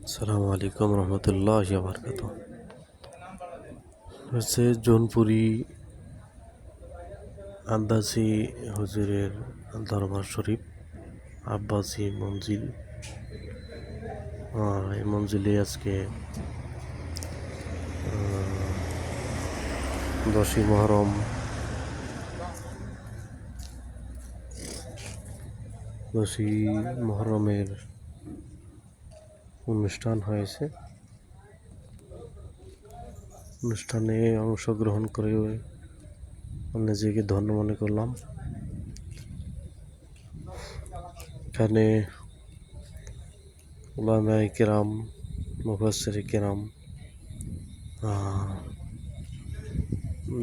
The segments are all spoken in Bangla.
আসসালামু আলাইকুম রহমতুল্লাহ বারকাত। হচ্ছে জৌনপুরি আন্দাজি হুজুরের দরবার শরীফ আব্বাসি মঞ্জিল। এই মঞ্জিলে আজকে 10ই মুহররম 10ই মুহররমের অনুষ্ঠান হয়েছে। অনুষ্ঠানে অংশগ্রহণ করে নিজেকে ধন্য মনে করলাম। এখানে উলামায়ে কেরাম, মুফাসসিরে কেরাম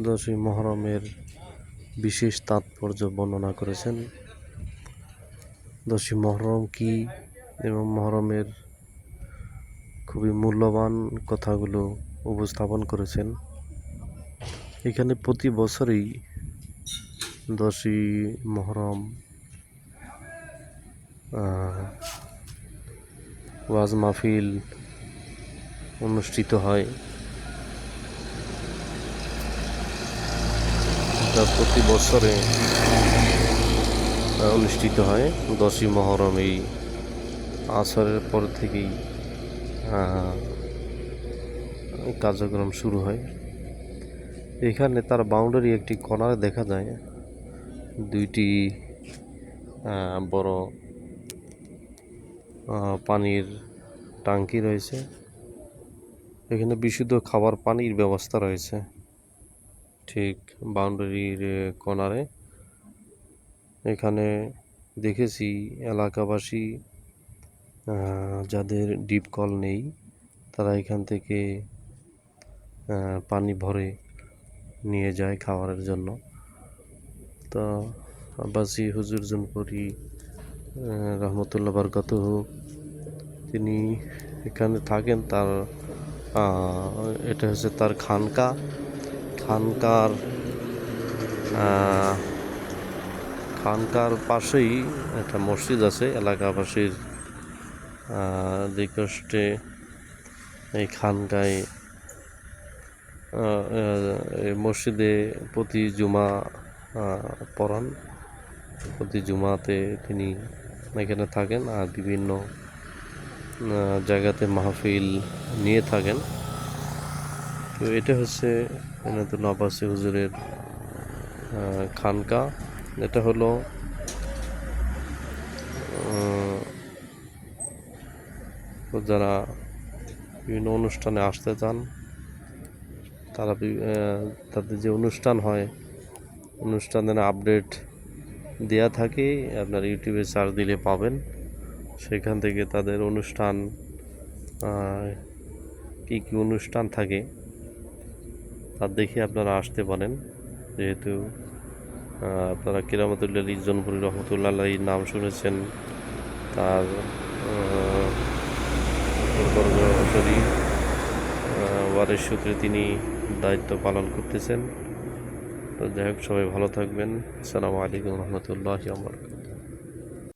10ই মুহররমের বিশেষ তাৎপর্য বর্ণনা করেছেন। 10ই মুহররম কি এবং মুহররমের খুবই মূল্যবান কথাগুলো উপস্থাপন করেছেন। এখানে প্রতি বছরই 10ই মুহররম ওয়াজ মাহফিল অনুষ্ঠিত হয়। এটা প্রতি বছরে অনুষ্ঠিত হয়। 10ই মুহররম এই আসরের পর থেকেই কার্যক্রম শুরু হয়। এখানে তার বাউন্ডারি একটি কর্নারে দেখা যায় দুইটি বড় পানির ট্যাঙ্কি রয়েছে। এখানে বিশুদ্ধ খাবার পানির ব্যবস্থা রয়েছে ঠিক বাউন্ডারির কর্নারে। এখানে দেখেছি এলাকাবাসী যাদের ডিপ কল নেই তারা এখান থেকে পানি ভরে নিয়ে যায় খাবারের জন্য। তো আব্বাসি হুজুর জৌনপুরি রহমতুল্লাহ বারকাতুহু তিনি এখানে থাকেন। তার এটা হচ্ছে তার খানকার পাশেই একটা মসজিদ আছে। এলাকাবাসীর রিকোয়েস্টে এই খানকায় মসজিদে প্রতি জুমা পড়ান। প্রতি জুমাতে তিনি এখানে থাকেন আর বিভিন্ন জায়গাতে মাহফিল নিয়ে থাকেন। তো এটা হচ্ছে এনায়তুল্লাহ আব্বাসি হুজুরের খানকা। এটা হলো যারা বিভিন্ন অনুষ্ঠানে আসতে চান তারা তাদের যে অনুষ্ঠান হয় অনুষ্ঠানের আপডেট দেয়া থাকে। আপনার ইউটিউবে সার্চ দিলে পাবেন। সেখান থেকে তাদের অনুষ্ঠান কী কী অনুষ্ঠান থাকে তা দেখে আপনারা আসতে পারেন। যেহেতু আপনারা কেরামতুল্লাহ জৌনপুরি রহমতুল্লাহ আলাইহির নাম শুনেছেন, তার শরীফ ওয়ারিশ সূত্রে তিনি দায়িত্ব পালন করতেছেন। তো যাই হোক, সবাই ভালো থাকবেন। আসসালামু আলাইকুম রহমতুল্লাহি ওয়া বারাকাতুহু।